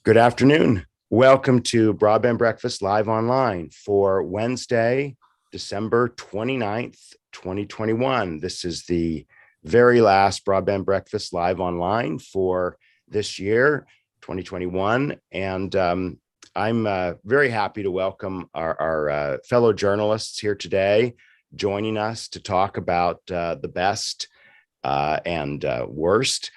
Good afternoon. Welcome to Broadband Breakfast live online for Wednesday, December 29th, 2021. This is the very last Broadband Breakfast live online for this year, 2021. And I'm very happy to welcome our fellow journalists here today, joining us to talk about the best and worst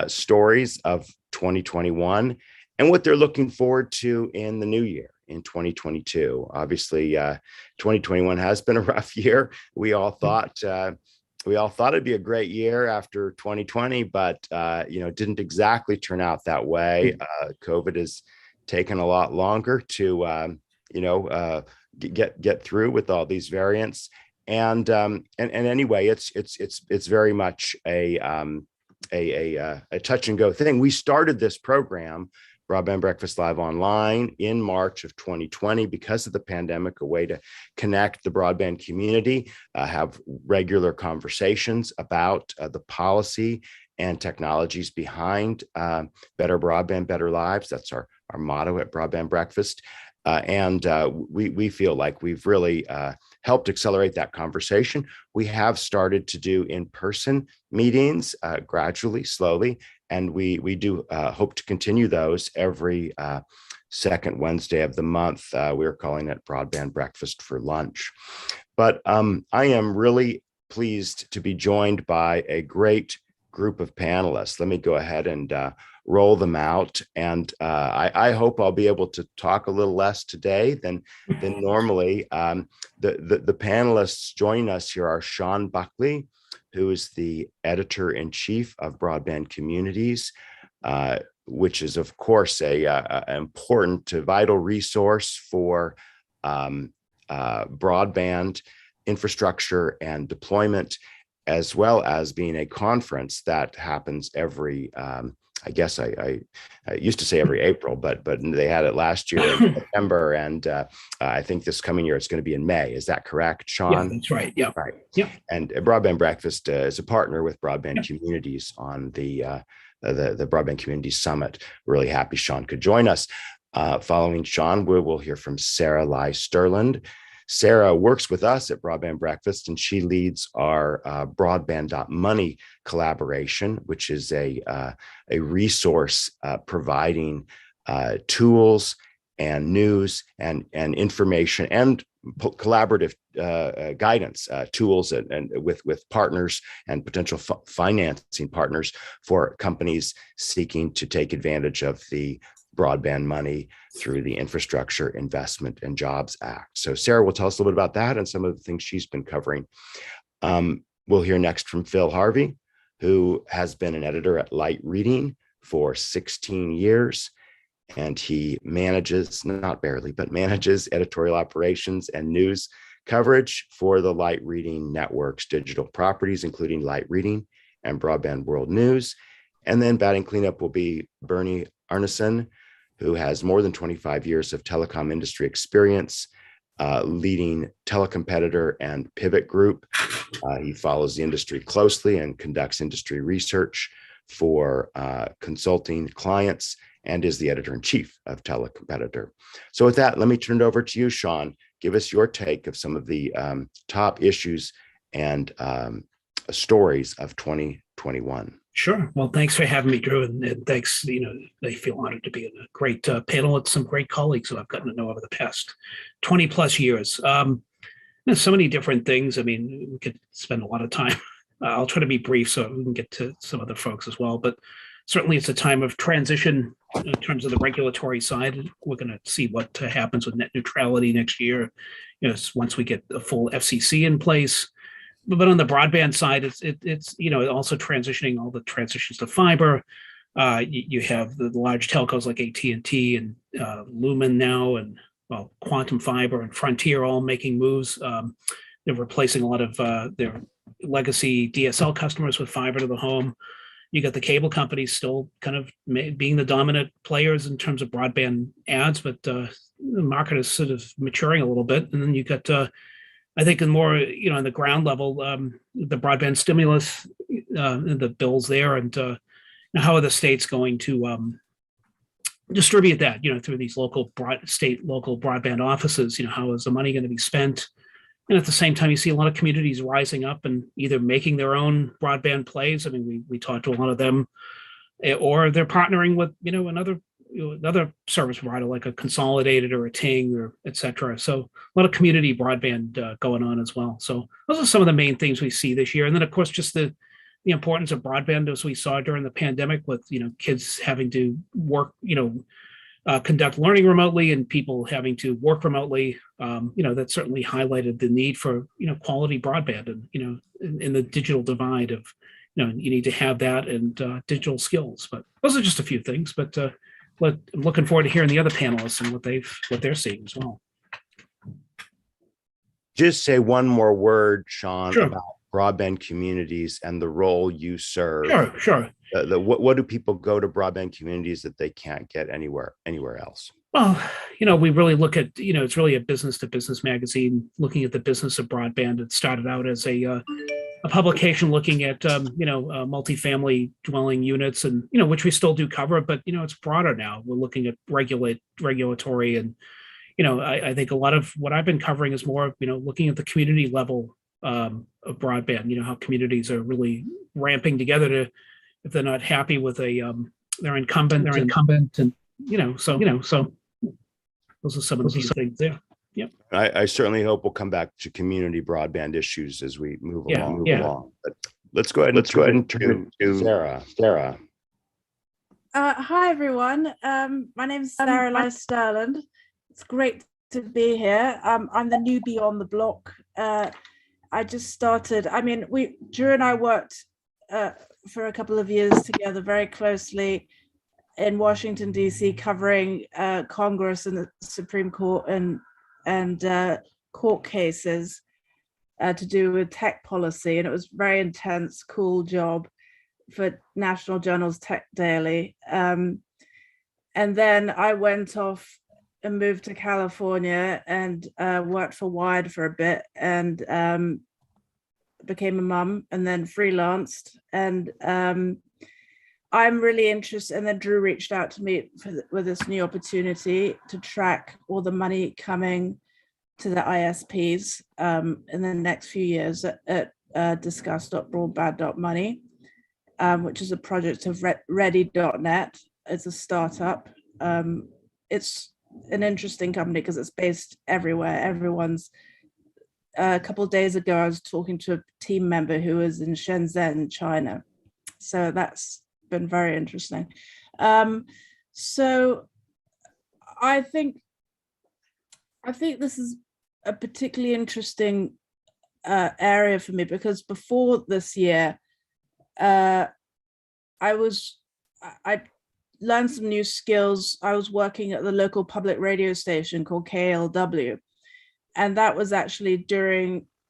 stories of 2021 and what they're looking forward to in the new year in 2022. Obviously, 2021 has been a rough year. We all thought it'd be a great year after 2020, but it didn't exactly turn out that way. COVID has taken a lot longer to get through with all these variants. And anyway, it's very much a touch and go thing. We started this program, Broadband Breakfast Live Online, in March of 2020 because of the pandemic, a way to connect the broadband community, have regular conversations about the policy and technologies behind better broadband, better lives. That's our motto at Broadband Breakfast. We feel like we've really helped accelerate that conversation. We have started to do in-person meetings gradually, slowly, and we do hope to continue those every second Wednesday of the month. We're calling it Broadband Breakfast for Lunch. But I am really pleased to be joined by a great group of panelists. Let me go ahead and roll them out. And I hope I'll be able to talk a little less today than normally. The panelists joining us here are Sean Buckley, who is the editor-in-chief of Broadband Communities, which is, of course, a important, vital resource for broadband infrastructure and deployment, as well as being a conference that happens every, I guess I used to say every April, but they had it last year in September, and I think this coming year it's going to be in May. Is that correct, Sean? Yeah, that's right. Yeah. Right. Yeah. And Broadband Breakfast is a partner with Broadband Communities on the Broadband Communities Summit. Really happy Sean could join us. Following Sean, we'll hear from Marilyn Sterling. Sarah works with us at Broadband Breakfast, and she leads our broadband.money collaboration, which is a resource providing tools and news and information and collaborative guidance tools and with partners and potential financing partners for companies seeking to take advantage of the broadband money through the Infrastructure Investment and Jobs Act. So Sarah will tell us a little bit about that and some of the things she's been covering. We'll hear next from Phil Harvey, who has been an editor at Light Reading for 16 years. And he manages, not barely, but manages editorial operations and news coverage for the Light Reading Network's digital properties, including Light Reading and Broadband World News. And then batting cleanup will be Bernie Arneson, who has more than 25 years of telecom industry experience, leading Telecompetitor and Pivot Group. He follows the industry closely and conducts industry research for consulting clients and is the editor-in-chief of Telecompetitor. So with that, let me turn it over to you, Sean. Give us your take of some of the top issues and stories of 2021. Sure. Well, thanks for having me, Drew, and thanks. I feel honored to be in a great panel with some great colleagues who I've gotten to know over the past 20 plus years. There's so many different things. I mean, we could spend a lot of time. I'll try to be brief so we can get to some other folks as well. But certainly, it's a time of transition in terms of the regulatory side. We're going to see what happens with net neutrality next year. Once we get the full FCC in place. But on the broadband side, it's also transitioning all the transitions to fiber. You have the large telcos like AT&T and Lumen now, and Quantum Fiber and Frontier all making moves. They're replacing a lot of their legacy DSL customers with fiber to the home. You got the cable companies still kind of being the dominant players in terms of broadband ads, but the market is sort of maturing a little bit. And then you got I think in more, on the ground level, the broadband stimulus, the bills there, and how are the states going to distribute that, through these local broadband offices. How is the money going to be spent? And at the same time, you see a lot of communities rising up and either making their own broadband plays. I mean, we talked to a lot of them, or they're partnering with, another service provider like a Consolidated or a Ting or et cetera. So a lot of community broadband going on as well. So those are some of the main things we see this year. And then, of course, just the importance of broadband, as we saw during the pandemic, with kids having to work, conduct learning remotely and people having to work remotely. That certainly highlighted the need for quality broadband, and in the digital divide of you need to have that and digital skills. But those are just a few things. But I'm looking forward to hearing the other panelists and what they're seeing as well. Just say one more word, Sean, Sure. about broadband communities and the role you serve. Sure. What do people go to broadband communities that they can't get anywhere else? Well, we really look at, it's really a business to business magazine looking at the business of broadband. It started out as a publication looking at, multifamily dwelling units, and, which we still do cover, but, it's broader now. We're looking at regulatory, and, I think a lot of what I've been covering is more, looking at the community level of broadband, how communities are really ramping together to, if they're not happy with their incumbent, and, so those are some of the things there. Yep. I certainly hope we'll come back to community broadband issues as we move along. But let's go ahead and turn to Sarah. Hi, everyone. My name is Marilyn Sterling. It's great to be here. I'm the newbie on the block. I just started. I mean, Drew and I worked for a couple of years together very closely in Washington, D.C., covering Congress and the Supreme Court and court cases to do with tech policy. And it was very intense, cool job for National Journal's Tech Daily. And then I went off and moved to California and worked for Wired for a bit, and became a mum, and then freelanced. And I'm really interested. And then Drew reached out to me with this new opportunity to track all the money coming to the ISPs in the next few years at discuss.broadband.money, which is a project of Ready.net. It's a startup. It's an interesting company because it's based everywhere. A couple of days ago, I was talking to a team member who was in Shenzhen, China. So that's been very interesting. So I think this is a particularly interesting area for me, because before this year, I learned some new skills. I was working at the local public radio station called KLW, and that was actually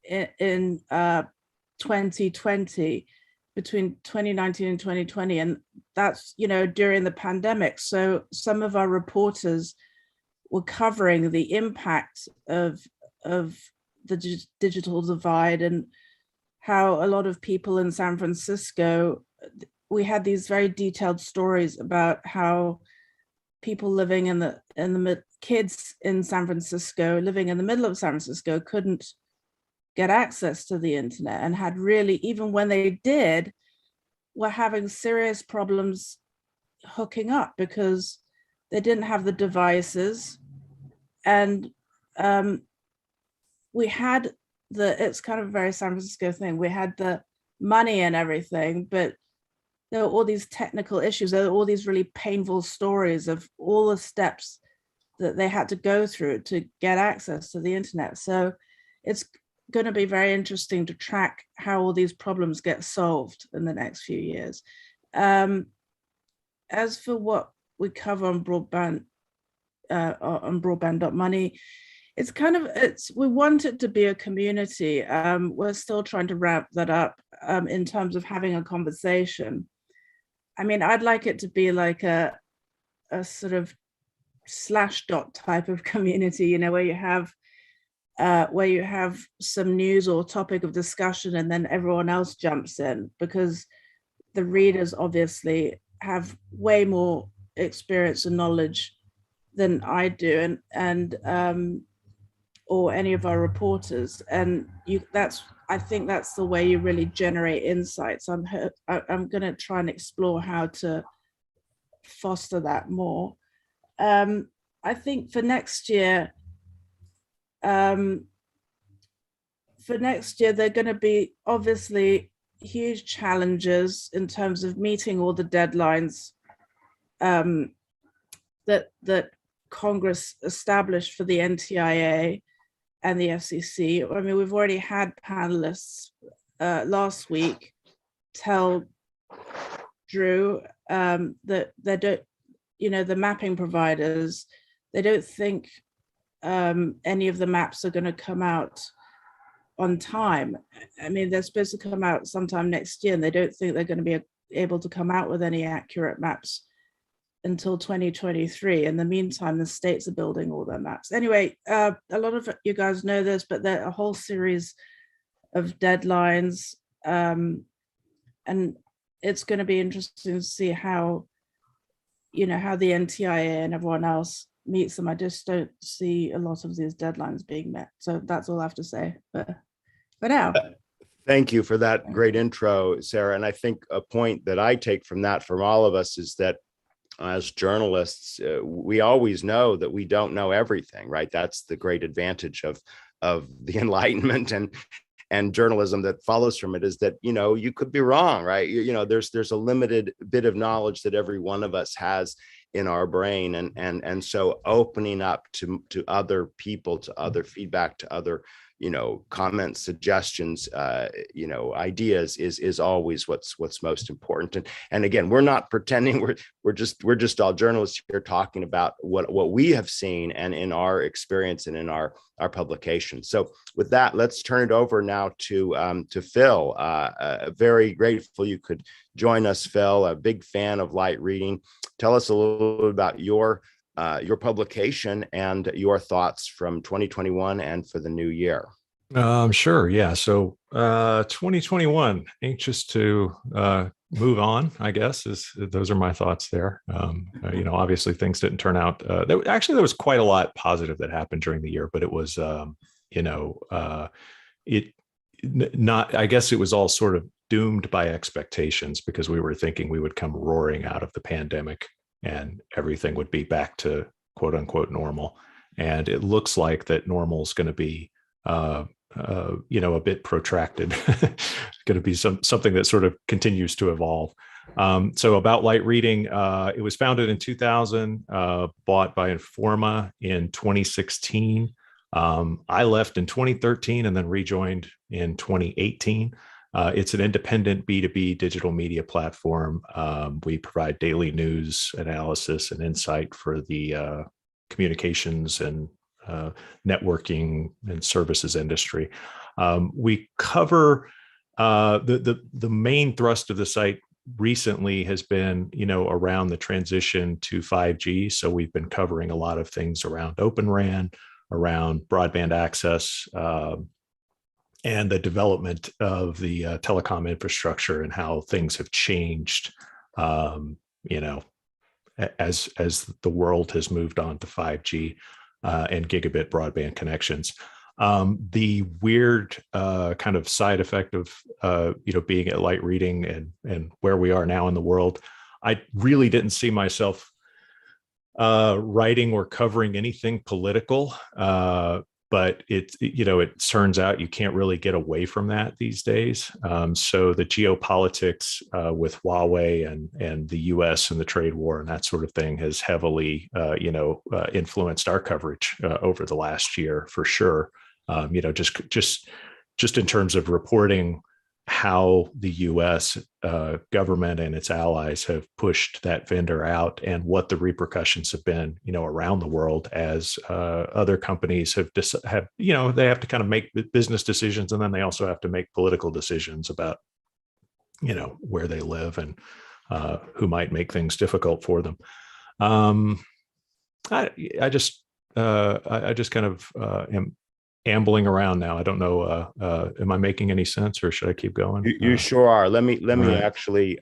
in 2020, between 2019 and 2020, and that's during the pandemic. So some of our reporters were covering the impact of the digital divide, and how a lot of people in San Francisco, we had these very detailed stories about how people living in the kids in San Francisco, living in the middle of San Francisco, couldn't get access to the internet, and had really, even when they did, were having serious problems hooking up because they didn't have the devices. And we had it's kind of a very San Francisco thing. We had the money and everything, but there were all these technical issues. There were all these really painful stories of all the steps that they had to go through to get access to the internet. So it's going to be very interesting to track how all these problems get solved in the next few years. As for what we cover on broadband.money, we want it to be a community. We're still trying to wrap that up in terms of having a conversation. I mean, I'd like it to be like a sort of Slashdot type of community, where you have some news or topic of discussion, and then everyone else jumps in, because the readers obviously have way more experience and knowledge than I do, and or any of our reporters. And I think that's the way you really generate insights. I'm going to try and explore how to foster that more. I think for next year, there are going to be obviously huge challenges in terms of meeting all the deadlines that Congress established for the NTIA and the FCC. I mean, we've already had panelists last week tell Drew that they don't, the mapping providers, they don't think any of the maps are going to come out on time. I mean, they're supposed to come out sometime next year, and they don't think they're going to be able to come out with any accurate maps until 2023. In the meantime, the states are building all their maps. Anyway, a lot of you guys know this, but there are a whole series of deadlines, and it's going to be interesting to see how the NTIA and everyone else meets them. I just don't see a lot of these deadlines being met. So that's all I have to say for now. Thank you for that great intro, Sarah. And I think a point that I take from that from all of us is that as journalists, we always know that we don't know everything, right? That's the great advantage of the Enlightenment and journalism that follows from it, is that, you could be wrong, right? There's a limited bit of knowledge that every one of us has in our brain. And so opening up to other people, to other feedback, to other, comments, suggestions, ideas is always what's most important. And again, we're not pretending we're just all journalists here talking about what we have seen and in our experience and in our publication. So with that, let's turn it over now to Phil. Very grateful you could join us, Phil. A big fan of light reading. Tell us a little bit about your publication and your thoughts from 2021 and for the new year. Sure. Yeah. So 2021, anxious to move on, I guess, those are my thoughts there. Obviously things didn't turn out. There was quite a lot positive that happened during the year, but it was, I guess it was all sort of doomed by expectations, because we were thinking we would come roaring out of the pandemic and everything would be back to quote unquote normal. And it looks like that normal is going to be, a bit protracted. It's going to be something that sort of continues to evolve. So about light reading, it was founded in 2000, bought by Informa in 2016. I left in 2013 and then rejoined in 2018. It's an independent B2B digital media platform. We provide daily news, analysis, and insight for the communications and networking and services industry. We cover the main thrust of the site recently has been, around the transition to 5G. So we've been covering a lot of things around Open RAN, around broadband access, and the development of the telecom infrastructure and how things have changed, as the world has moved on to 5G and gigabit broadband connections. The weird kind of side effect of being at Light Reading and where we are now in the world, I really didn't see myself writing or covering anything political. But it turns out you can't really get away from that these days. So the geopolitics with Huawei and the U.S. and the trade war and that sort of thing has heavily, influenced our coverage over the last year for sure. Just in terms of reporting how the U.S. Government and its allies have pushed that vendor out and what the repercussions have been, around the world as other companies have they have to kind of make business decisions, and then they also have to make political decisions about, where they live and who might make things difficult for them. I just kind of am ambling around now. I don't know. Am I making any sense, or should I keep going? You sure are. Let me right. actually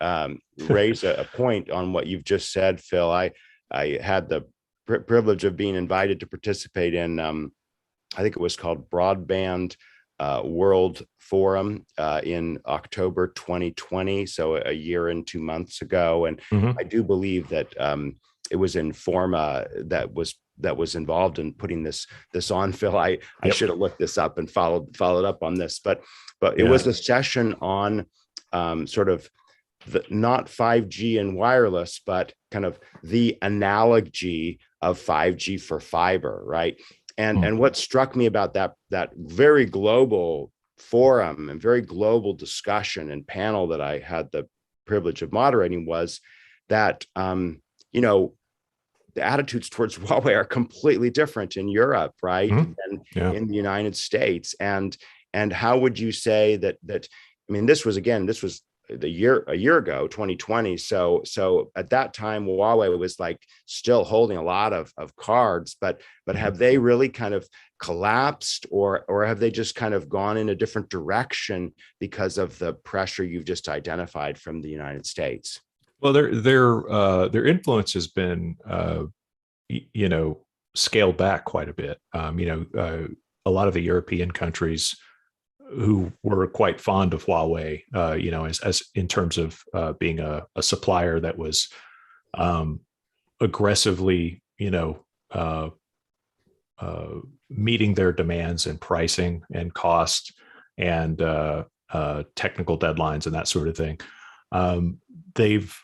raise a point on what you've just said, Phil. I had the privilege of being invited to participate in, I think it was called Broadband World Forum in October 2020, so a year and 2 months ago. And I do believe that it was Informa that was involved in putting this on, Phil. I should have looked this up and followed up on this, but it was a session on sort of not 5G and wireless, but kind of the analogy of 5G for fiber, right? And what struck me about that very global forum and very global discussion and panel that I had the privilege of moderating was that the attitudes towards Huawei are completely different in Europe, right, and in the United States. And how would you say that? I mean, this was a year ago, 2020. So at that time, Huawei was like still holding a lot of cards, but have they really kind of collapsed, or have they just kind of gone in a different direction because of the pressure you've just identified from the United States? Well, their influence has been, scaled back quite a bit. A lot of the European countries who were quite fond of Huawei, as in terms of being a supplier that was aggressively, meeting their demands and pricing and cost and technical deadlines and that sort of thing. They've,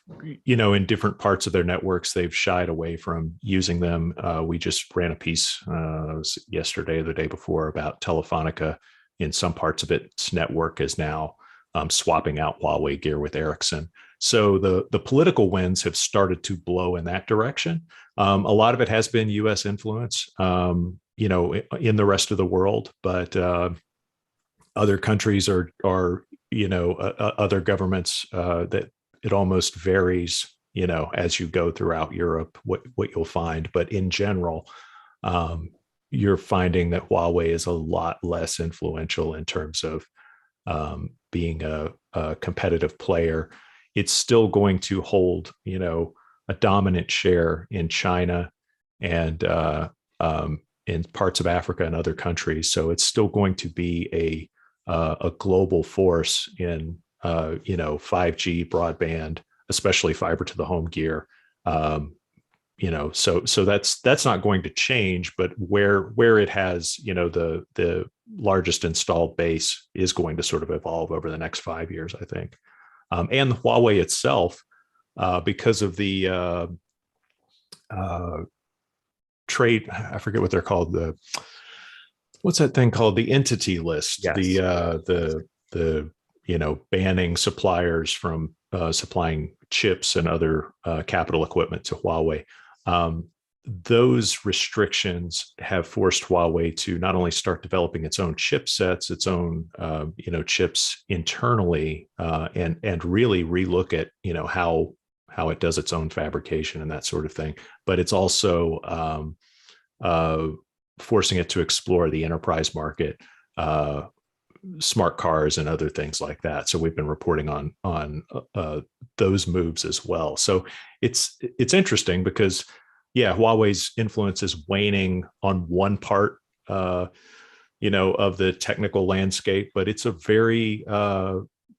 in different parts of their networks, they've shied away from using them. We just ran a piece yesterday or the day before about Telefonica. In some parts of its network is now swapping out Huawei gear with Ericsson. So the political winds have started to blow in that direction. A lot of it has been U.S. influence, in the rest of the world, but other countries are other governments that it almost varies, as you go throughout Europe, what you'll find. But in general, you're finding that Huawei is a lot less influential in terms of being a competitive player. It's still going to hold, a dominant share in China and in parts of Africa and other countries. So it's still going to be a global force in 5G broadband, especially fiber to the home gear. So that's not going to change, but where it has, the largest installed base is going to sort of evolve over the next 5 years, I think. And Huawei itself, because of the trade, I forget what they're called. What's that thing called? The entity list. Yes. The banning suppliers from supplying chips and other capital equipment to Huawei. Those restrictions have forced Huawei to not only start developing its own chipsets, its own chips internally, and really relook at how it does its own fabrication and that sort of thing. But it's also forcing it to explore the enterprise market, smart cars and other things like that. So we've been reporting on those moves as well. So it's interesting because, Huawei's influence is waning on one part, of the technical landscape, but it's a very,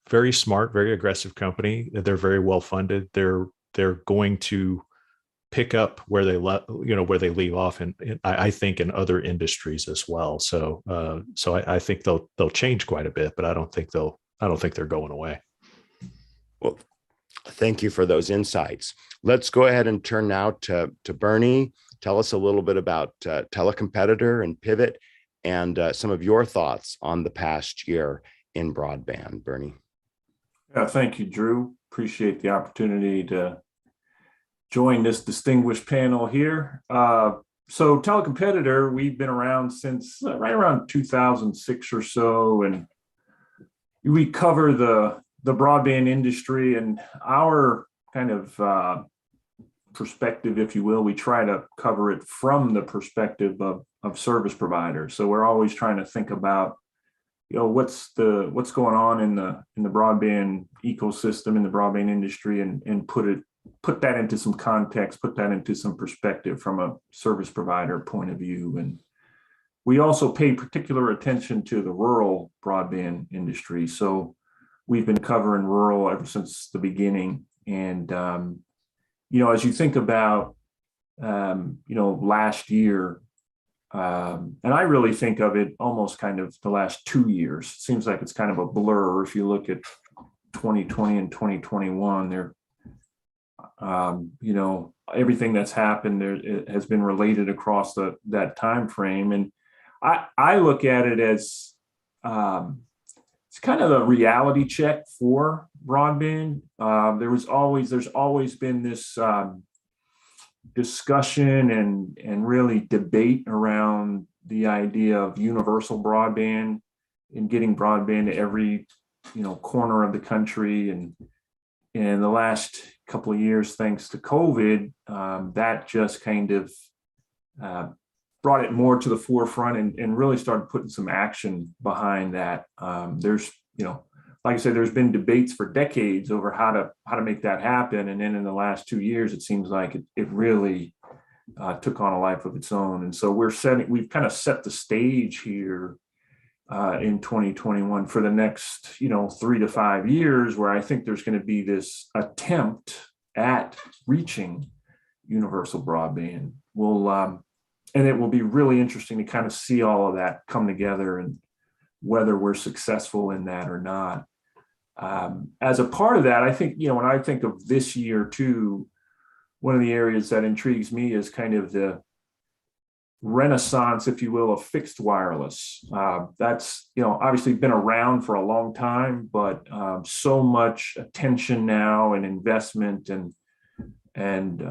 very smart, very aggressive company. They're very well funded. They're going to pick up where they leave off, and I think in other industries as well. So I think they'll change quite a bit, but I don't think they're going away. Well, thank you for those insights. Let's go ahead and turn now to Bernie. Tell us a little bit about Telecompetitor and Pivot, and some of your thoughts on the past year in broadband, Bernie. Yeah, thank you, Drew. Appreciate the opportunity to join this distinguished panel here. So Telecompetitor, we've been around since right around 2006 or so, and we cover the broadband industry, and our kind of perspective, if you will, we try to cover it from the perspective of service providers. So we're always trying to think about, what's going on in the broadband ecosystem, in the broadband industry, and put that into some context, put that into some perspective from a service provider point of view. And we also pay particular attention to the rural broadband industry. So we've been covering rural ever since the beginning. And, as you think about, last year, and I really think of it almost kind of the last 2 years. It seems like it's kind of a blur. If you look at 2020 and 2021, there, everything that's happened there, it has been related across that time frame. And I look at it as it's kind of a reality check for broadband. There's always been this discussion and really debate around the idea of universal broadband and getting broadband to every corner of the country. And in the last couple of years, thanks to COVID, that just kind of brought it more to the forefront and really started putting some action behind that. There's, like I said, there's been debates for decades over how to make that happen. And then in the last 2 years, it seems like it really took on a life of its own. And so we've kind of set the stage here in 2021 for the next, 3 to 5 years, where I think there's going to be this attempt at reaching universal broadband. And it will be really interesting to kind of see all of that come together and whether we're successful in that or not. As a part of that, I think, when I think of this year too, one of the areas that intrigues me is kind of the renaissance, if you will, of fixed wireless. That's, obviously been around for a long time, but so much attention now and investment and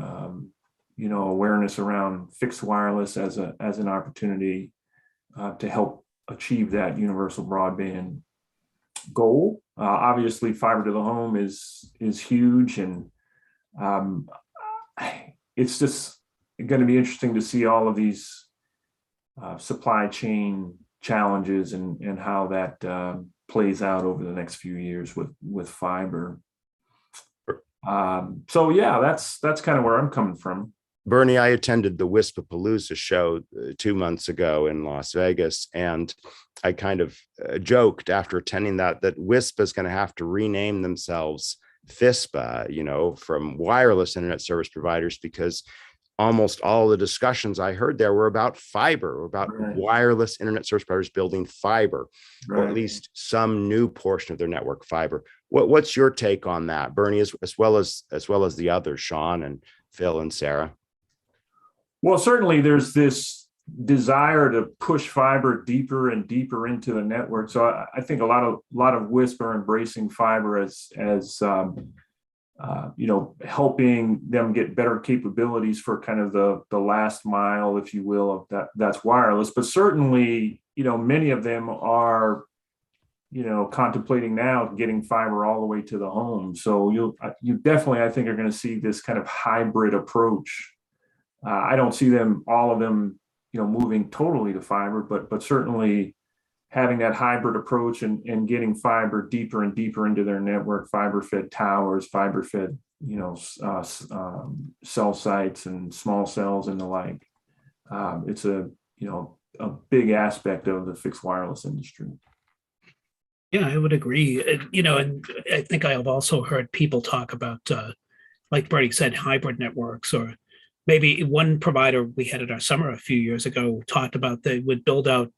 awareness around fixed wireless as an opportunity to help achieve that universal broadband goal. Obviously, fiber to the home is huge, and it's just going to be interesting to see all of these supply chain challenges and how that plays out over the next few years with fiber. So yeah, that's kind of where I'm coming from. Bernie, I attended the Wispapalooza show 2 months ago in Las Vegas, and I kind of joked after attending that WISP is going to have to rename themselves FISPA, from wireless internet service providers, because almost all the discussions I heard there were about fiber, about wireless internet service providers building fiber, or at least some new portion of their network fiber. What's your take on that, Bernie, as well as the others, Sean and Phil and Sarah? Well, certainly there's this desire to push fiber deeper and deeper into the network. So I think a lot of WISP are embracing fiber as helping them get better capabilities for kind of the last mile, if you will, of that's wireless. But certainly, many of them are, contemplating now getting fiber all the way to the home. So you definitely, I think, are going to see this kind of hybrid approach. I don't see all of them, moving totally to fiber, but certainly having that hybrid approach and getting fiber deeper and deeper into their network, fiber-fed towers, fiber-fed, cell sites and small cells and the like. It's a big aspect of the fixed wireless industry. Yeah, I would agree. And I think I have also heard people talk about, like Bernie said, hybrid networks, or maybe one provider we had at our summer a few years ago talked about they would build out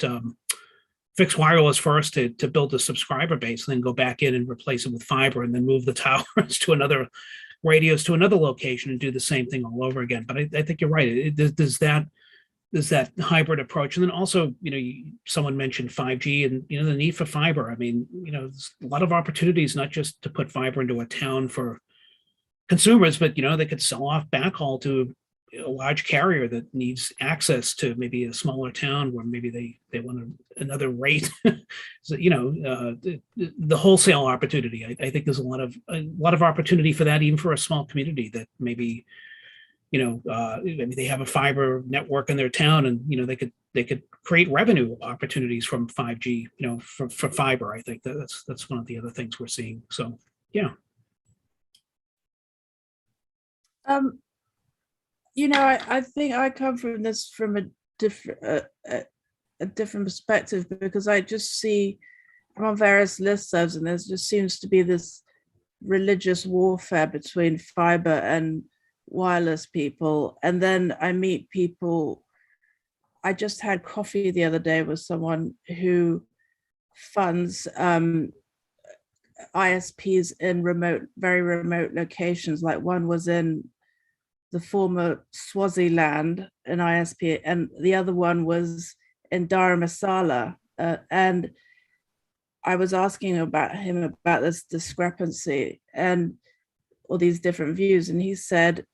fixed wireless first to build a subscriber base, and then go back in and replace it with fiber, and then move the towers to another radios to another location and do the same thing all over again. But I think you're right. There's that hybrid approach. And then also, someone mentioned 5G and, the need for fiber. I mean, there's a lot of opportunities, not just to put fiber into a town for consumers, but, they could sell off backhaul to a large carrier that needs access to maybe a smaller town where maybe they want another rate. So, the wholesale opportunity. I think there's a lot of opportunity for that, even for a small community that maybe I mean, they have a fiber network in their town, and they could create revenue opportunities from 5G, for fiber. I think that's one of the other things we're seeing. So yeah. I think I come from this from a different perspective, because I just see, I'm on various listservs, and there just seems to be this religious warfare between fiber and wireless people. And then I meet people. I just had coffee the other day with someone who funds ISPs in very remote locations. Like, one was in the former Swaziland, an ISP, and the other one was in Dharamsala. And I was asking him about this discrepancy and all these different views. And he said,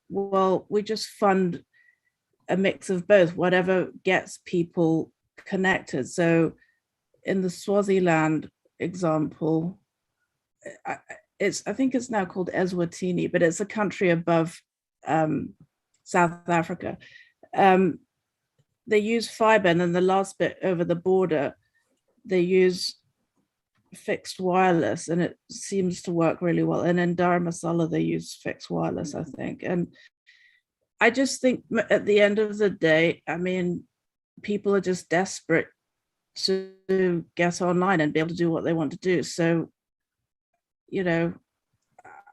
well, we just fund a mix of both, whatever gets people connected. So in the Swaziland example, I think it's now called Eswatini, but it's a country above South Africa. They use fiber, and then the last bit over the border, they use fixed wireless, and it seems to work really well. And in Dharamsala, they use fixed wireless, I think. And I just think at the end of the day, I mean, people are just desperate to get online and be able to do what they want to do. So,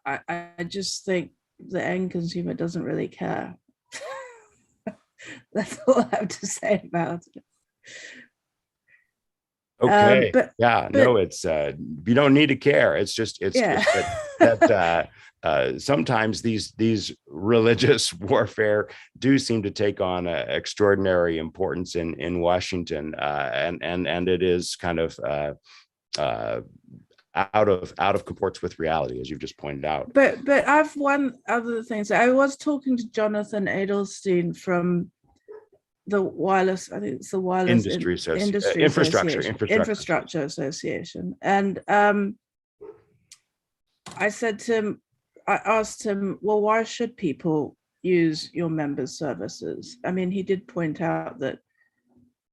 I just think the end consumer doesn't really care. That's all I have to say about it. Okay. It's you don't need to care. It's just that sometimes these religious warfare do seem to take on extraordinary importance in Washington, and it is kind of out of comports with reality, as you've just pointed out. But I've one other thing. So I was talking to Jonathan Adelstein from the wireless, I think it's the Wireless Infrastructure Association. And I asked him, well, why should people use your members' services? I mean, he did point out that,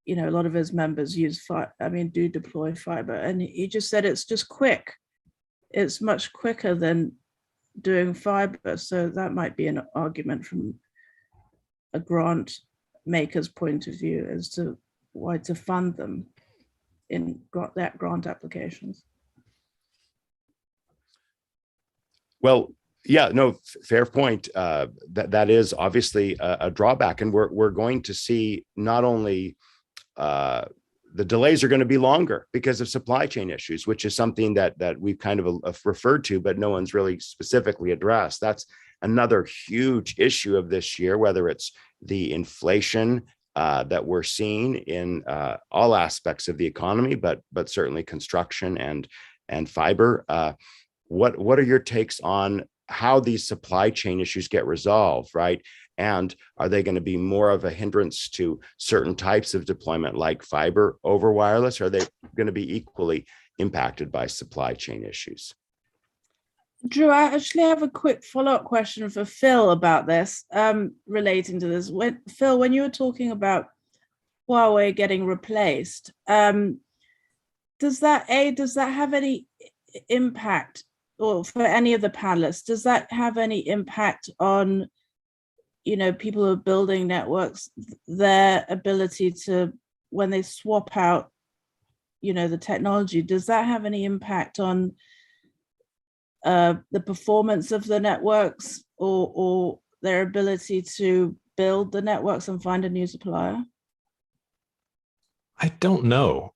a lot of his members do deploy fiber. And he just said it's just quick. It's much quicker than doing fiber. So that might be an argument from a grant maker's point of view as to why to fund them in grant applications. Well, yeah, no, fair point. That is obviously a drawback, and we're going to see not only the delays are going to be longer because of supply chain issues, which is something that we've kind of referred to, but no one's really specifically addressed. That's another huge issue of this year, whether it's the inflation that we're seeing in all aspects of the economy, but certainly construction and fiber. What are your takes on how these supply chain issues get resolved, right? And are they going to be more of a hindrance to certain types of deployment like fiber over wireless? Or are they going to be equally impacted by supply chain issues? Drew, I actually have a quick follow-up question for Phil about this, relating to this. Phil, when you were talking about Huawei getting replaced, does that have any impact, or for any of the panelists, does that have any impact on, people who are building networks, their ability to, when they swap out, the technology, does that have any impact on the performance of the networks, or their ability to build the networks and find a new supplier? I don't know.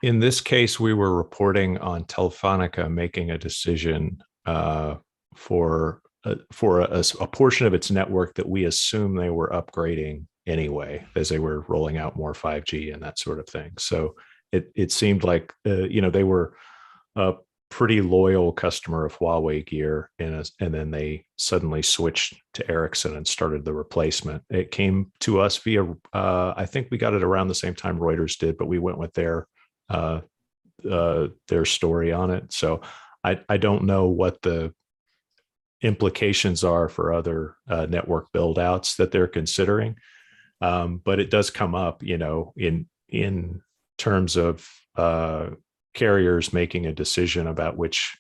In this case, we were reporting on Telefonica making a decision for a portion of its network that we assume they were upgrading anyway, as they were rolling out more 5G and that sort of thing. So it seemed like they were a pretty loyal customer of Huawei gear, and then they suddenly switched to Ericsson and started the replacement. It came to us via I think we got it around the same time Reuters did, but we went with their story on it. So I don't know what the implications are for other network build outs that they're considering. But it does come up, in terms of carriers making a decision about which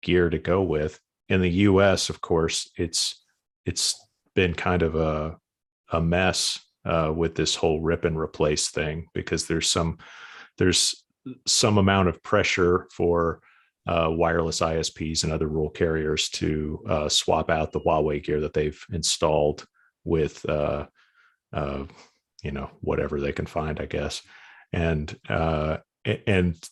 gear to go with. In the US, of course, it's been kind of a mess with this whole rip and replace thing, because there's some amount of pressure for wireless ISPs and other rural carriers to swap out the Huawei gear that they've installed with whatever they can find, I guess. And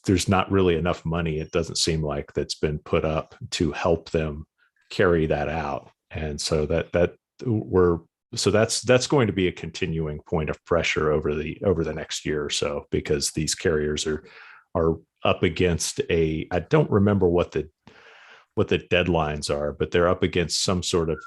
there's not really enough money, it doesn't seem like, that's been put up to help them carry that out. And so that's going to be a continuing point of pressure over the next year or so, because these carriers are up against I don't remember what the deadlines are, but they're up against some sort of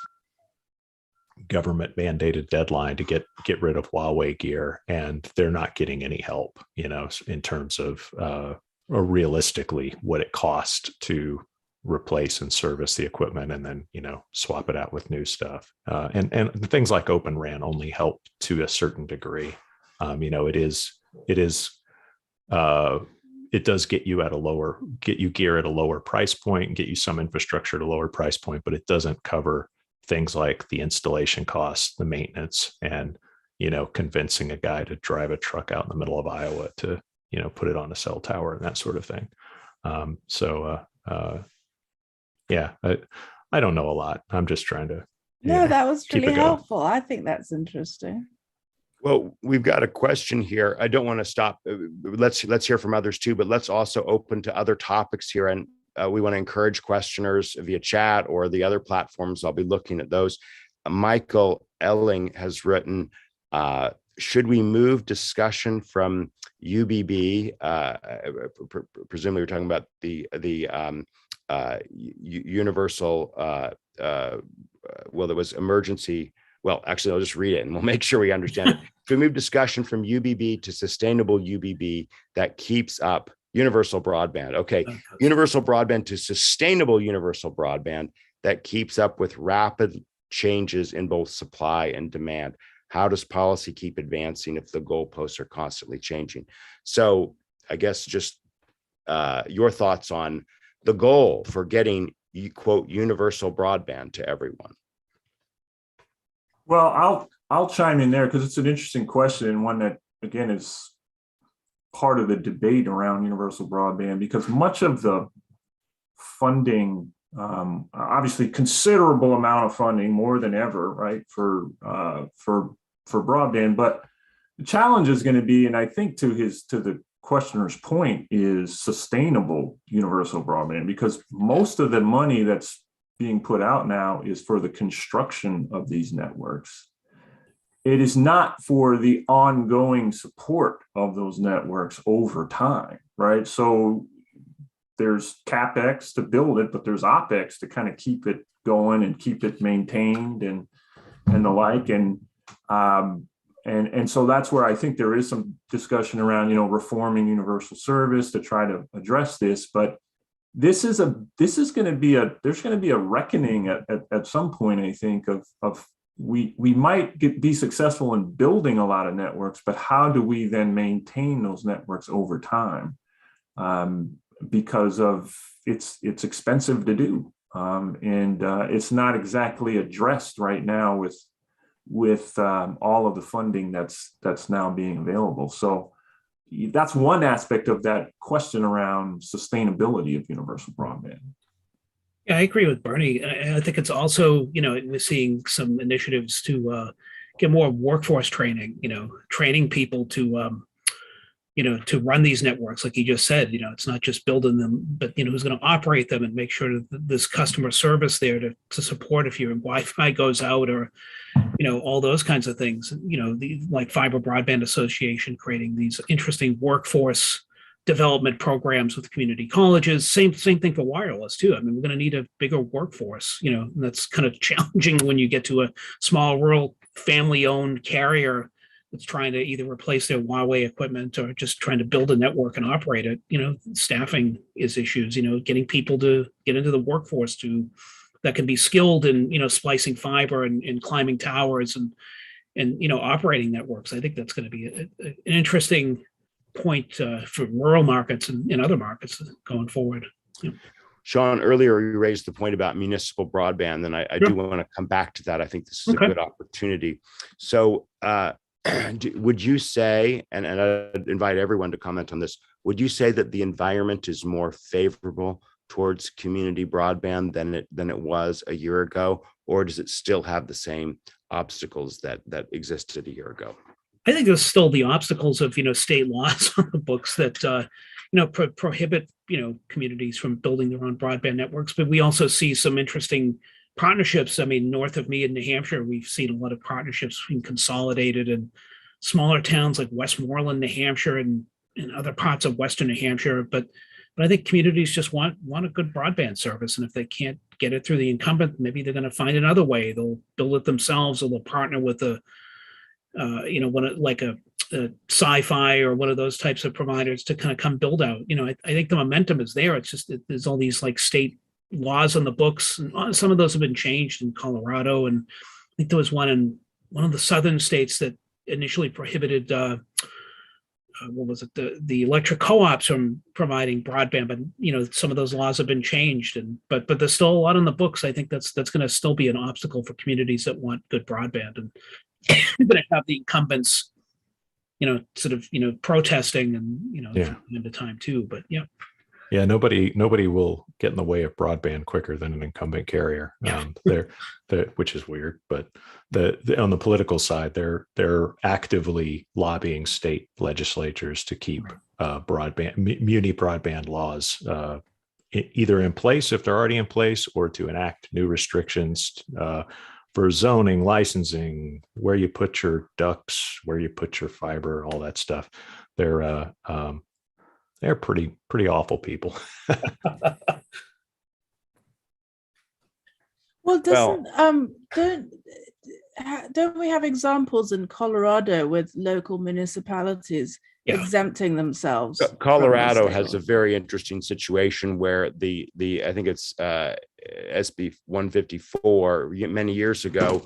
government mandated deadline to get rid of Huawei gear, and they're not getting any help, in terms of or realistically what it costs to replace and service the equipment and then, swap it out with new stuff. And things like Open RAN only help to a certain degree. It does get you gear at a lower price point and get you some infrastructure at a lower price point, but it doesn't cover things like the installation costs, the maintenance, and, convincing a guy to drive a truck out in the middle of Iowa to, put it on a cell tower and that sort of thing. Yeah, I don't know a lot. I'm just trying to. No, that was keep really it going. helpful. I think that's interesting. Well, we've got a question here. I don't want to stop. Let's hear from others too, but let's also open to other topics here. And we want to encourage questioners via chat or the other platforms. I'll be looking at those. Michael Elling has written, should we move discussion from UBB? Presumably we're talking about the universal, there was emergency. Well, actually, I'll just read it and we'll make sure we understand it. If we move discussion from UBB to sustainable UBB that keeps up universal broadband. Okay, universal broadband to sustainable universal broadband that keeps up with rapid changes in both supply and demand. How does policy keep advancing if the goalposts are constantly changing? So I guess just your thoughts on the goal for getting, quote, universal broadband to everyone. Well, I'll chime in there because it's an interesting question, and one that, again, is part of the debate around universal broadband, because much of the funding, obviously considerable amount of funding, more than ever, right, for broadband. But the challenge is going to be, and I think to the questioner's point, is sustainable universal broadband, because most of the money that's being put out now is for the construction of these networks. It is not for the ongoing support of those networks over time, right? So there's CapEx to build it, but there's OpEx to kind of keep it going and keep it maintained and the like. And so that's where I think there is some discussion around, reforming universal service to try to address this. But there's going to be a reckoning at some point, I think, of we might be successful in building a lot of networks, but how do we then maintain those networks over time? Because of it's expensive to do, and it's not exactly addressed right now with all of the funding that's now being available. So that's one aspect of that question around sustainability of universal broadband. Yeah, I agree with Bernie. I think it's also, we're seeing some initiatives to get more workforce training, training people to, to run these networks. Like you just said, it's not just building them, but, who's going to operate them and make sure that there's customer service there to support if your Wi-Fi goes out, or, all those kinds of things, like Fiber Broadband Association creating these interesting workforce development programs with community colleges. Same thing for wireless too. I mean, we're going to need a bigger workforce, and that's kind of challenging when you get to a small rural family-owned carrier that's trying to either replace their Huawei equipment or just trying to build a network and operate it. Staffing is issues, getting people to get into the workforce to that can be skilled in, splicing fiber and climbing towers and operating networks. I think that's going to be an interesting point for rural markets and other markets going forward. Yeah. Sean, earlier you raised the point about municipal broadband, and I Sure. do want to come back to that. I think this is a good opportunity. So would you say, and I'd invite everyone to comment on this, would you say that the environment is more favorable towards community broadband than it was a year ago, or does it still have the same obstacles that existed a year ago? I think there's still the obstacles of state laws on the books that prohibit communities from building their own broadband networks. But we also see some interesting partnerships. I mean, north of me in New Hampshire, we've seen a lot of partnerships being consolidated in smaller towns like Westmoreland, New Hampshire, and in other parts of Western New Hampshire. But I think communities just want a good broadband service, and if they can't get it through the incumbent, maybe they're going to find another way. They'll build it themselves, or they'll partner with a sci-fi or one of those types of providers to kind of come build out. I think the momentum is there. It's just there's all these like state laws on the books, and some of those have been changed in Colorado, and I think there was one in one of the southern states that initially prohibited the electric co-ops from providing broadband, but some of those laws have been changed, but there's still a lot on the books. I think that's going to still be an obstacle for communities that want good broadband, and you're going to have the incumbents protesting and from time to time too. But nobody will get in the way of broadband quicker than an incumbent carrier. Which is weird, but on the political side, they're actively lobbying state legislatures to keep muni broadband laws either in place if they're already in place, or to enact new restrictions for zoning, licensing, where you put your ducts, where you put your fiber, all that stuff. They're pretty awful people. Well, don't we have examples in Colorado with local municipalities exempting themselves? Colorado has a very interesting situation where the I think it's SB 154 many years ago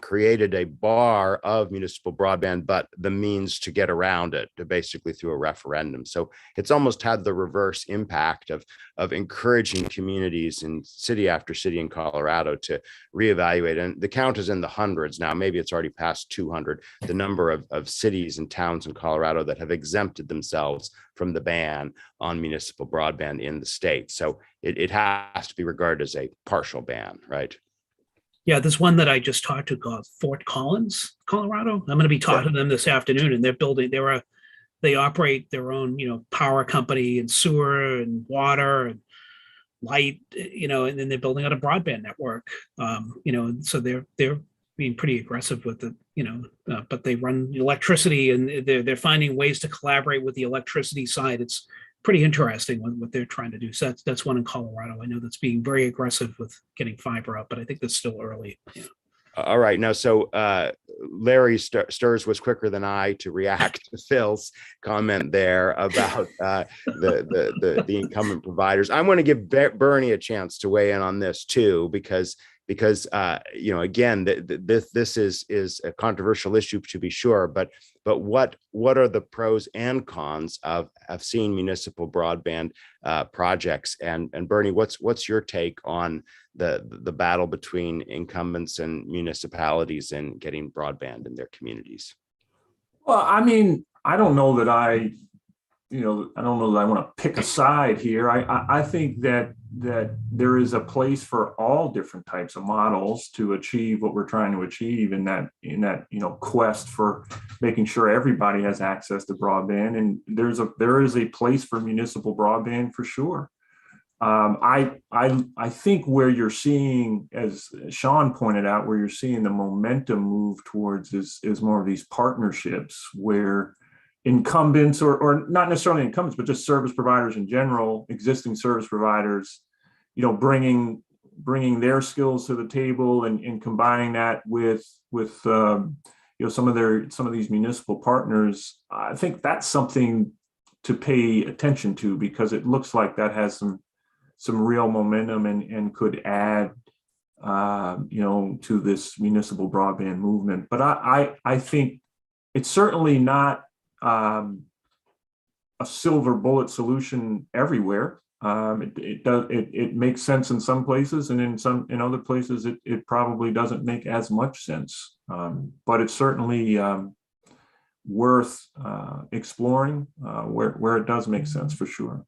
created a bar of municipal broadband, but the means to get around it basically through a referendum. So it's almost had the reverse impact of encouraging communities in city after city in Colorado to reevaluate. And the count is in the hundreds now. Maybe it's already past 200, the number of cities and towns in Colorado that have exempted themselves from the ban on municipal broadband in the state. So it has to be regarded as a partial ban, right? Yeah, there's one that I just talked to called Fort Collins, Colorado. I'm going to be talking to them this afternoon, and they operate their own, power company and sewer and water and light, and then they're building out a broadband network. So they're being pretty aggressive with it, but they run electricity, and they're finding ways to collaborate with the electricity side. It's pretty interesting what they're trying to do. So that's one in Colorado. I know that's being very aggressive with getting fiber up, but I think that's still early. Yeah. All right. Now, so Larry Sturs was quicker than I to react to Phil's comment there about the incumbent providers. I'm going to give Bernie a chance to weigh in on this too, because again, this is a controversial issue to be sure, but what are the pros and cons of seeing municipal broadband projects? And Bernie, what's your take on the battle between incumbents and municipalities in getting broadband in their communities? Well, I mean, I don't know that I want to pick a side here. I think that there is a place for all different types of models to achieve what we're trying to achieve in that quest for making sure everybody has access to broadband. And there is a place for municipal broadband for sure. I think where you're seeing, as Sean pointed out, where you're seeing the momentum move towards is more of these partnerships where incumbents or not necessarily incumbents, but just service providers in general, existing service providers, bringing their skills to the table and combining that with some of these municipal partners. I think that's something to pay attention to, because it looks like that has some real momentum and could add to this municipal broadband movement. But I think it's certainly not a silver bullet solution everywhere. It makes sense in some places, and in other places it probably doesn't make as much sense. But it's certainly worth exploring where it does make sense, for sure.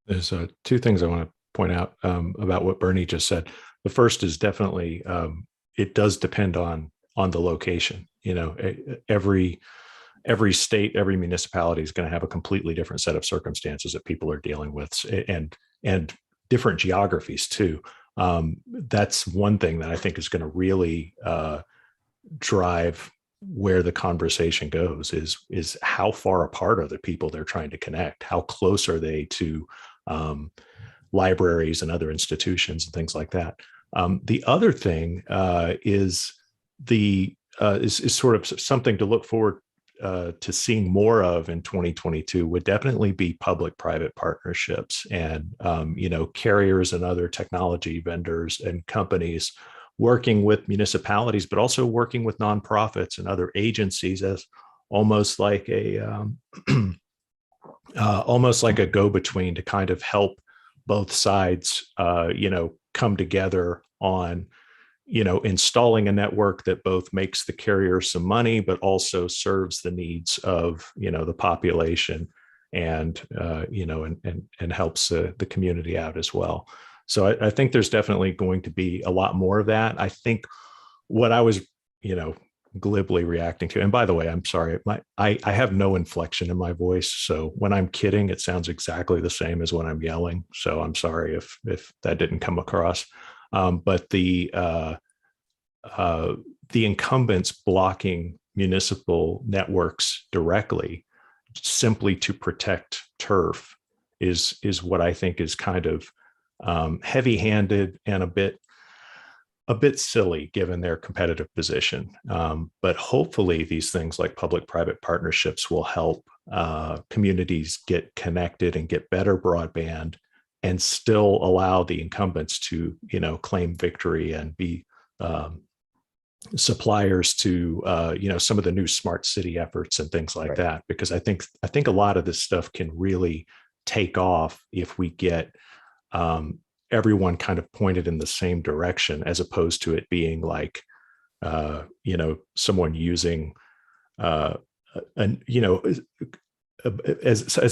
There's two things I want to point out about what Bernie just said. The first is definitely it does depend on the location. Every state, every municipality is going to have a completely different set of circumstances that people are dealing with, and different geographies too. That's one thing that I think is going to really drive where the conversation goes. Is how far apart are the people they're trying to connect? How close are they to libraries and other institutions and things like that? The other thing is sort of something to look forward to seeing more of in 2022 would definitely be public-private partnerships, and carriers and other technology vendors and companies working with municipalities, but also working with nonprofits and other agencies as almost like a go-between to kind of help both sides come together on installing a network that both makes the carrier some money, but also serves the needs of, the population, and helps the community out as well. So I think there's definitely going to be a lot more of that. I think what I was, glibly reacting to, and by the way, I'm sorry, I have no inflection in my voice. So when I'm kidding, it sounds exactly the same as when I'm yelling. So I'm sorry if that didn't come across. But the incumbents blocking municipal networks directly simply to protect turf is what I think is kind of heavy-handed and a bit silly given their competitive position. But hopefully these things like public-private partnerships will help communities get connected and get better broadband, and still allow the incumbents to, claim victory and be suppliers to, some of the new smart city efforts and things like that. Because I think a lot of this stuff can really take off if we get everyone kind of pointed in the same direction, as opposed to it being like, someone using, as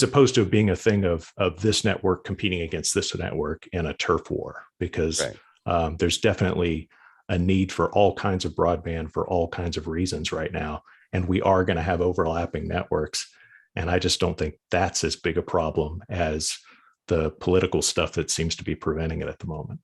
opposed to being a thing of this network competing against this network in a turf war, because there's definitely a need for all kinds of broadband for all kinds of reasons right now. And we are going to have overlapping networks. And I just don't think that's as big a problem as the political stuff that seems to be preventing it at the moment.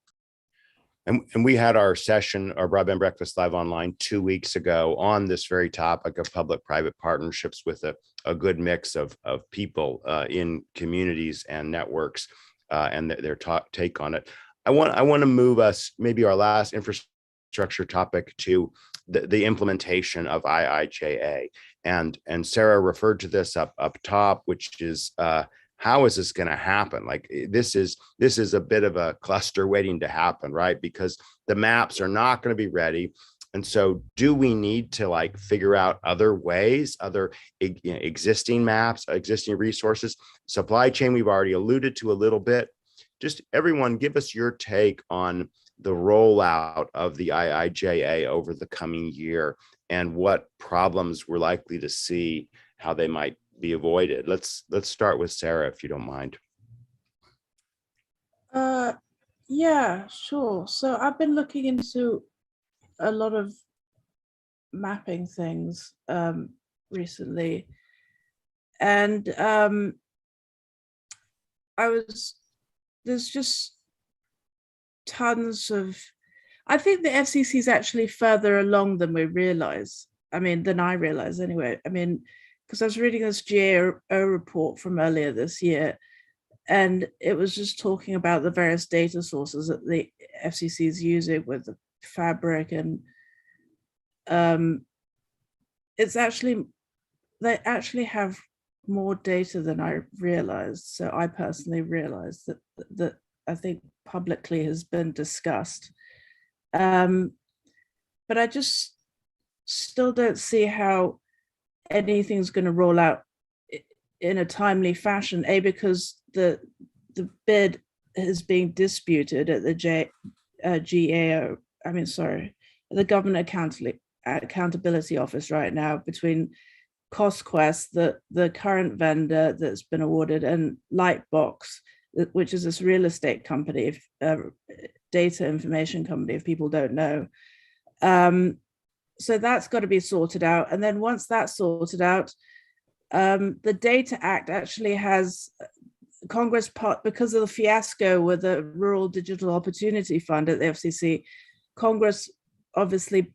And we had our session, our Broadband Breakfast Live Online 2 weeks ago on this very topic of public-private partnerships, with a good mix of people in communities and networks, and their take on it. I want to move us, maybe our last infrastructure topic, to the implementation of IIJA. And Sarah referred to this up top, which is how is this going to happen? Like, this is a bit of a cluster waiting to happen, right? Because the maps are not going to be ready. And so do we need to figure out other ways, other existing maps, existing resources? Supply chain, we've already alluded to a little bit. Just everyone, give us your take on the rollout of the IIJA over the coming year, and what problems we're likely to see, how they might be avoided. Let's start with Sarah, if you don't mind. Yeah, sure. So I've been looking into a lot of mapping things recently, and there's just tons of, I think the FCC is actually further along than we realize. Than I realize anyway. Because I was reading this GAO report from earlier this year, and it was just talking about the various data sources that the FCC is using with the Fabric, and they actually have more data than I realized. So I personally realized that I think publicly has been discussed. But I just still don't see how anything's going to roll out in a timely fashion. Because the bid is being disputed at the GAO. The Government Accountability Office right now between CostQuest, the current vendor that's been awarded, and Lightbox, which is this real estate company, data information company, if people don't know. So that's got to be sorted out. And then once that's sorted out, the Data Act actually has Congress, because of the fiasco with the Rural Digital Opportunity Fund at the FCC, Congress obviously,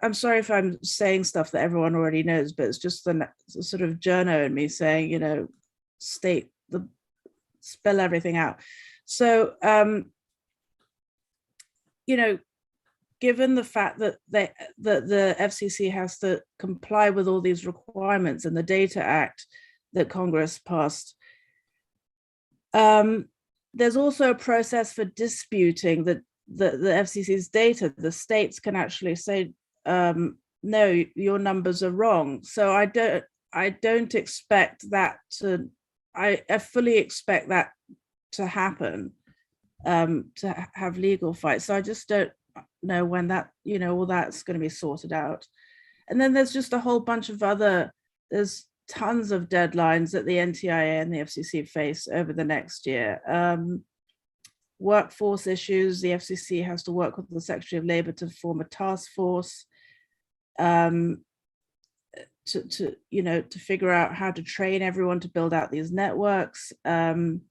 I'm sorry if I'm saying stuff that everyone already knows, but it's just the sort of journo in me saying, spell everything out. So, given the fact that the FCC has to comply with all these requirements in the Data Act that Congress passed, there's also a process for disputing the FCC's data. The states can actually say, no, your numbers are wrong. So I don't expect that to, I fully expect that to happen, to have legal fights. So I just don't know when that, all that's going to be sorted out. And then there's just a whole bunch of there's tons of deadlines that the NTIA and the FCC face over the next year. Workforce issues, the FCC has to work with the Secretary of Labor to form a task force to figure out how to train everyone to build out these networks. And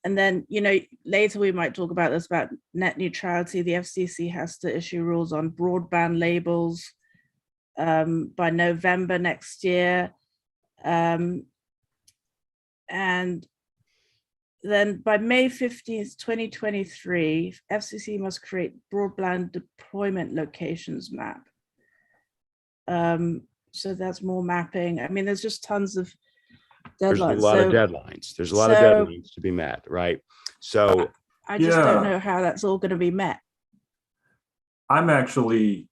then, later we might talk about this, about net neutrality. The FCC has to issue rules on broadband labels by November next year. And then by May 15th, 2023, FCC must create broadband deployment locations map. So that's more mapping. I mean, there's just tons of deadlines. There's a lot of deadlines. There's a lot of deadlines to be met, right? So I just don't know how that's all going to be met. I'm actually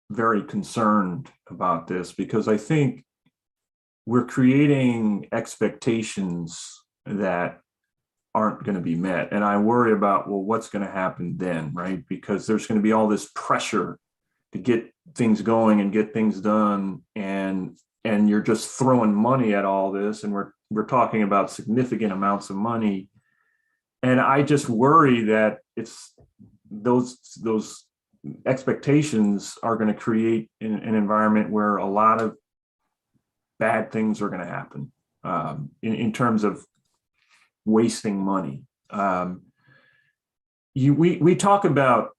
very concerned about this because I think we're creating expectations that aren't going to be met. And I worry about, well, what's going to happen then, right? Because there's going to be all this pressure to get things going and get things done. And you're just throwing money at all this. And we're talking about significant amounts of money. And I just worry that it's those expectations are going to create an environment where a lot of bad things are going to happen in terms of wasting money. We talk about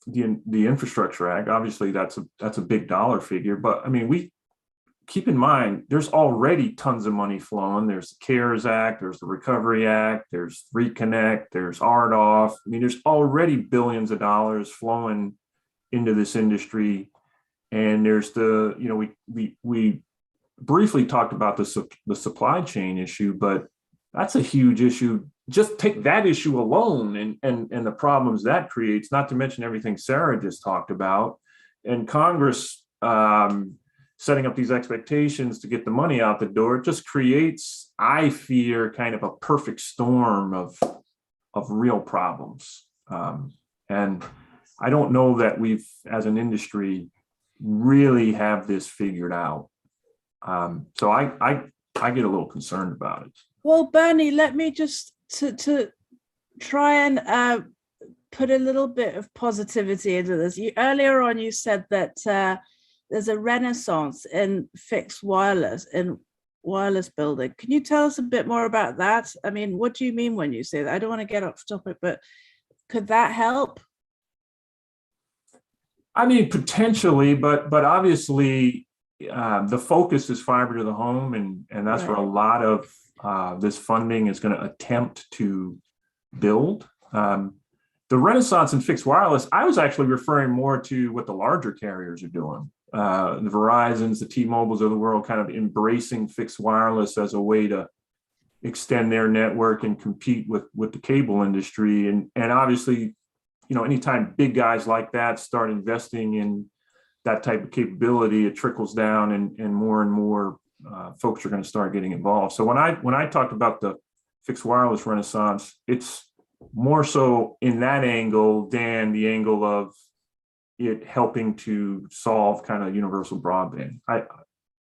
the Infrastructure Act. Obviously, that's a big dollar figure, but I mean, we keep in mind there's already tons of money flowing. There's the CARES Act, there's the Recovery Act, there's Reconnect, there's RDOF. I mean, there's already billions of dollars flowing into this industry, and there's we briefly talked about the supply chain issue, but that's a huge issue. Just take that issue alone and the problems that creates, not to mention everything Sarah just talked about. And Congress setting up these expectations to get the money out the door, it just creates, I fear, kind of a perfect storm of real problems. And I don't know that we've, as an industry, really have this figured out. So I get a little concerned about it. Well, Bernie, let me just to try and put a little bit of positivity into this. Earlier on, you said that there's a renaissance in fixed wireless, in wireless building. Can you tell us a bit more about that? I mean, what do you mean when you say that? I don't want to get off topic, but could that help? I mean, potentially, but obviously the focus is fiber to the home, and that's where a lot of this funding is going to attempt to build. The renaissance in fixed wireless, I was actually referring more to what the larger carriers are doing. The Verizons, the T-Mobiles of the world kind of embracing fixed wireless as a way to extend their network and compete with the cable industry. And obviously anytime big guys like that start investing in that type of capability, it trickles down, and more folks are going to start getting involved. So when I talked about the fixed wireless renaissance, it's more so in that angle than the angle of it helping to solve kind of universal broadband.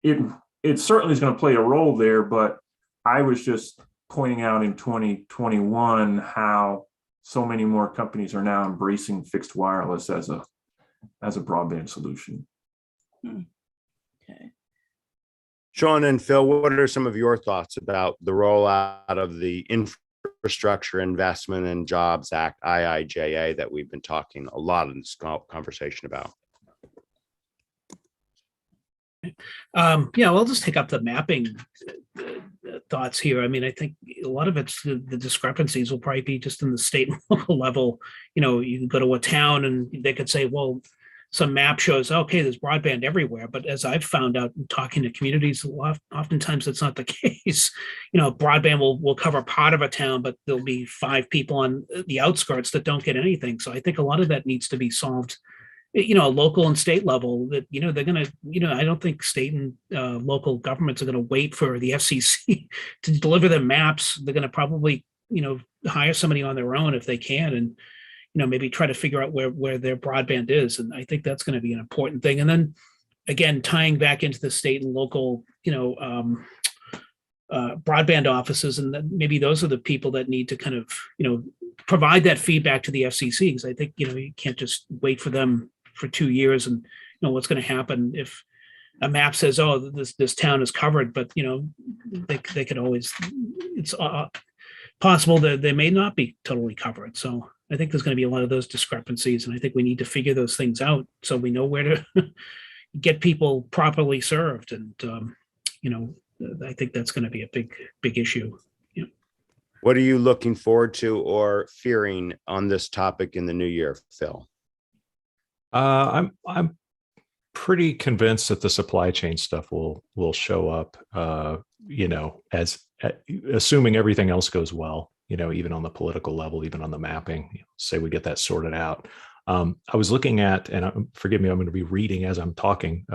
It certainly is going to play a role there, but I was just pointing out in 2021 how so many more companies are now embracing fixed wireless as a broadband solution. Okay. Sean and Phil, what are some of your thoughts about the rollout of the Infrastructure Investment and Jobs Act, IIJA, that we've been talking a lot in this conversation about? Yeah, I'll just take up the mapping thoughts here. I mean, I think a lot of it's the discrepancies will probably be just in the state and local level. You can go to a town and they could say, well, some map shows, okay, there's broadband everywhere. But as I've found out in talking to communities, oftentimes it's not the case. Broadband will cover part of a town, but there'll be 5 people on the outskirts that don't get anything. So I think a lot of that needs to be solved, local and state level. That they're going to, I don't think state and local governments are going to wait for the FCC to deliver them maps. They're going to probably hire somebody on their own if they can, and maybe try to figure out where their broadband is. And I think that's going to be an important thing. And then again, tying back into the state and local, broadband offices, and then maybe those are the people that need to kind of, provide that feedback to the FCC. Because I think, you can't just wait for them for 2 years and what's going to happen if a map says, oh, this town is covered, but they could always, it's possible that they may not be totally covered. So I think there's going to be a lot of those discrepancies, and I think we need to figure those things out so we know where to get people properly served. And I think that's going to be a big issue. Yeah. What are you looking forward to or fearing on this topic in the new year, Phil? I'm pretty convinced that the supply chain stuff will show up. As assuming everything else goes well. Even on the political level, even on the mapping, say we get that sorted out. I was looking at, and forgive me, I'm going to be reading as I'm talking,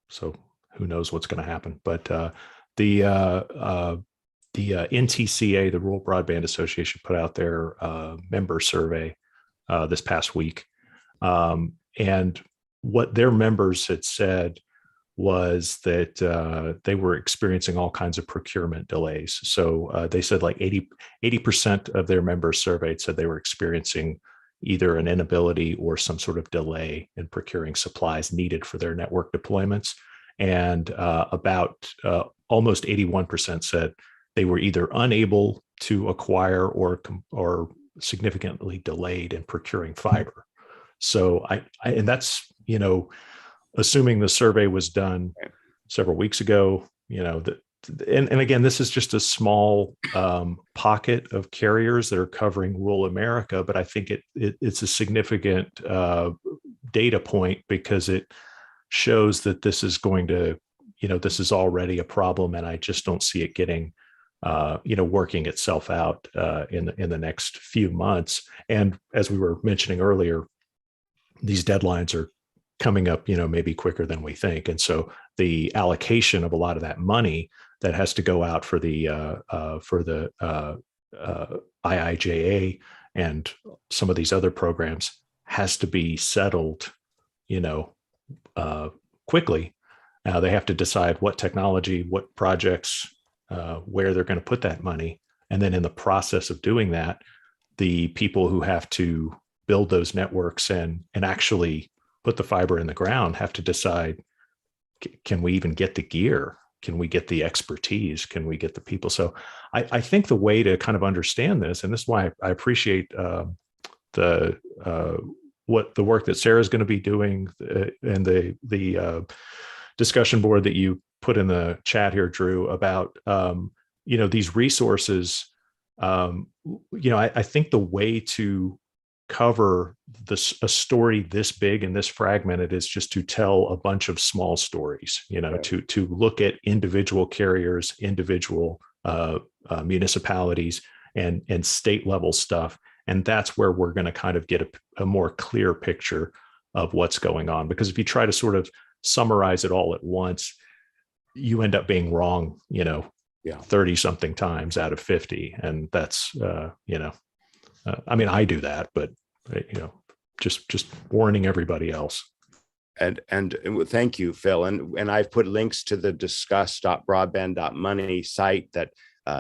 so who knows what's going to happen. But the NTCA, the Rural Broadband Association, put out their member survey this past week, and what their members had said was that they were experiencing all kinds of procurement delays. So they said like 80% of their members surveyed said they were experiencing either an inability or some sort of delay in procuring supplies needed for their network deployments. And about almost 81% said they were either unable to acquire or significantly delayed in procuring fiber. So and that's, assuming the survey was done several weeks ago, and again, this is just a small pocket of carriers that are covering rural America, but I think it's a significant data point because it shows that this is going to, this is already a problem, and I just don't see it getting, working itself out in the next few months. And as we were mentioning earlier, these deadlines are coming up, maybe quicker than we think. And so the allocation of a lot of that money that has to go out for the IIJA and some of these other programs has to be settled, quickly. Now they have to decide what technology, what projects, where they're going to put that money. And then in the process of doing that, the people who have to build those networks and actually put the fiber in the ground have to decide, can we even get the gear? Can we get the expertise? Can we get the people? So I think the way to kind of understand this, and this is why I appreciate the work that Sarah's going to be doing and the discussion board that you put in the chat here, Drew, about these resources. I think the way to cover a story this big and this fragmented is just to tell a bunch of small stories, to look at individual carriers, individual municipalities and state level stuff, And that's where we're going to kind of get a more clear picture of what's going on. Because if you try to sort of summarize it all at once, you end up being wrong, 30 something times out of 50. And that's, I mean, I do that, but, just warning everybody else. And thank you, Phil. And I've put links to the discuss.broadband.money site that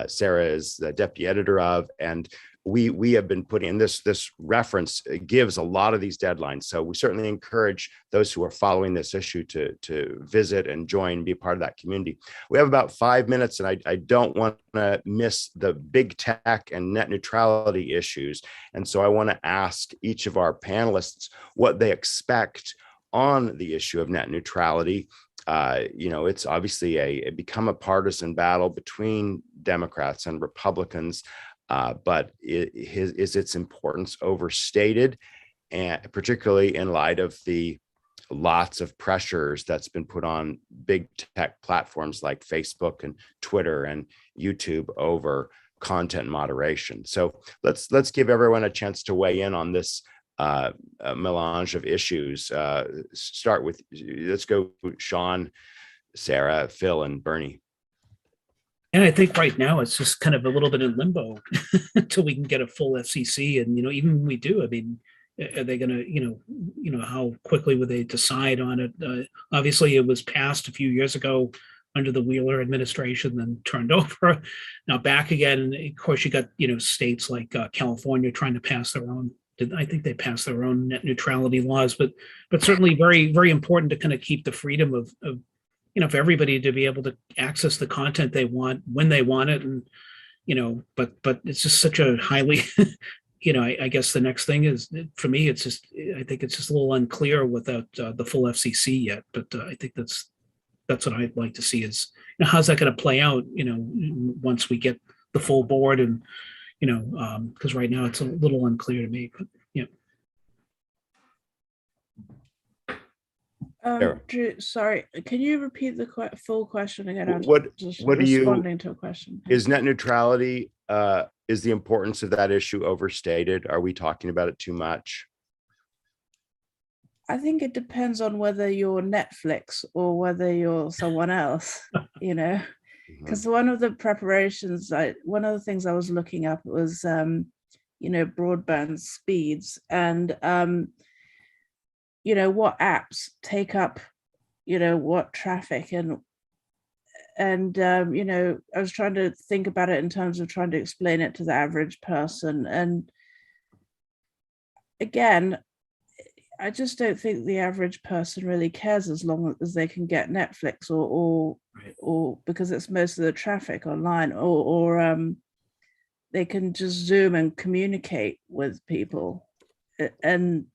Sarah is the deputy editor of. And we have been putting in this reference gives a lot of these deadlines. So we certainly encourage those who are following this issue to visit and join, be part of that community. We have about 5 minutes, and I don't want to miss the big tech and net neutrality issues. And so I want to ask each of our panelists what they expect on the issue of net neutrality. It's obviously become a partisan battle between Democrats and Republicans. But is its importance overstated, and particularly in light of the lots of pressures that's been put on big tech platforms like Facebook and Twitter and YouTube over content moderation? So let's give everyone a chance to weigh in on this melange of issues. Let's go Sean, Sarah, Phil, and Bernie. And I think right now it's just kind of a little bit in limbo until we can get a full FCC. And, even when we do, I mean, are they going to, how quickly would they decide on it? Obviously, it was passed a few years ago under the Wheeler administration, then turned over. Now back again. And of course, you got, states like California trying to pass their own. I think they passed their own net neutrality laws, but certainly very, very important to kind of keep the freedom of for everybody to be able to access the content they want when they want it. And, but it's just such a highly, I guess the next thing is, for me, I think it's just a little unclear without the full FCC yet. But I think that's what I'd like to see is, how's that going to play out, once we get the full board and, because right now it's a little unclear to me, but yeah. Drew, sorry, can you repeat the full question again? I'm What just do you responding to a question. Is net neutrality, is the importance of that issue overstated? Are we talking about it too much? I think it depends on whether you're Netflix or whether you're someone else, because one of the things I was looking up was, broadband speeds and, what apps take up, what traffic and I was trying to think about it in terms of trying to explain it to the average person. And again, I just don't think the average person really cares as long as they can get Netflix or because it's most of the traffic online or they can just Zoom and communicate with people. And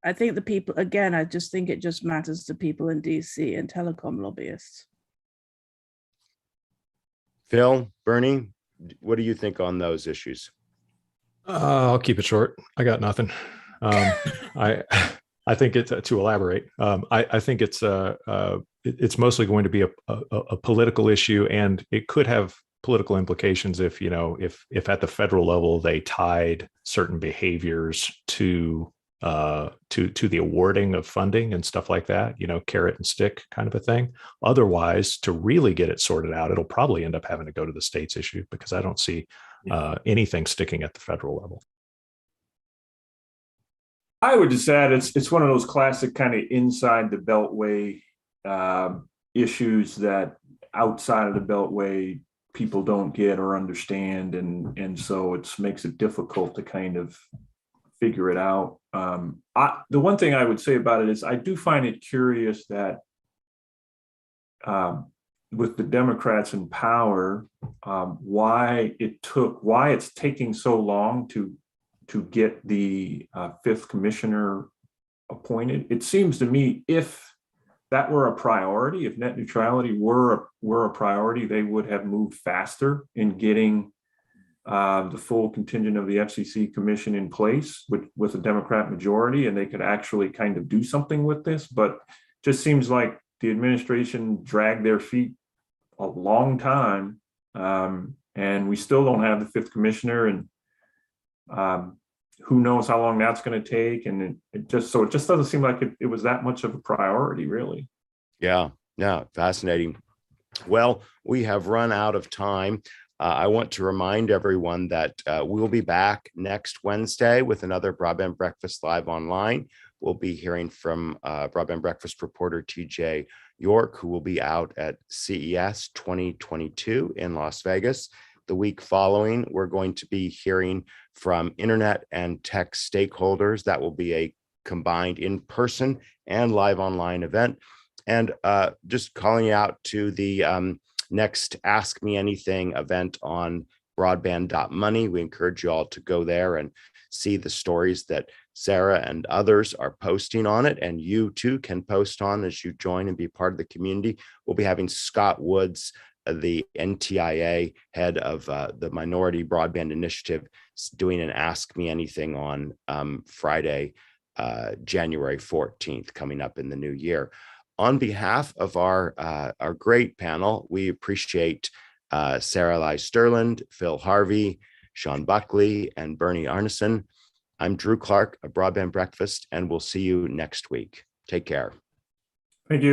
I think the people, again, I just think it just matters to people in DC and telecom lobbyists. Phil, Bernie, what do you think on those issues? I'll keep it short. I got nothing. I think it's to elaborate. I think it's mostly going to be a political issue, and it could have political implications if at the federal level they tied certain behaviors to the awarding of funding and stuff like that, carrot and stick kind of a thing. Otherwise, to really get it sorted out, it'll probably end up having to go to the states issue, because I don't see anything sticking at the federal level. I would just add it's one of those classic kind of inside the Beltway issues that outside of the Beltway people don't get or understand, and so it makes it difficult to kind of figure it out. The one thing I would say about it is I do find it curious that with the Democrats in power, why it's taking so long to get the fifth commissioner appointed. It seems to me if that were a priority, if net neutrality were a priority, they would have moved faster in getting the full contingent of the FCC commission in place with a Democrat majority, and they could actually kind of do something with this. But just seems like the administration dragged their feet a long time, and we still don't have the fifth commissioner. And who knows how long that's going to take. And it just doesn't seem like it was that much of a priority, really. Yeah, fascinating. Well, we have run out of time. I want to remind everyone that we'll be back next Wednesday with another Broadband Breakfast live online. We'll be hearing from Broadband Breakfast reporter TJ York, who will be out at CES 2022 in Las Vegas. The week following, we're going to be hearing from internet and tech stakeholders. That will be a combined in-person and live online event. And just calling you out to the next Ask Me Anything event on broadband.money. We encourage you all to go there and see the stories that Sarah and others are posting on it. And you too can post on as you join and be part of the community. We'll be having Scott Woods, the NTIA head of the Minority Broadband Initiative, doing an Ask Me Anything on Friday, January 14th, coming up in the new year. On behalf of our great panel, we appreciate Marilyn Sterling, Phil Harvey, Sean Buckley, and Bernie Arneson. I'm Drew Clark of Broadband Breakfast, and we'll see you next week. Take care. Thank you.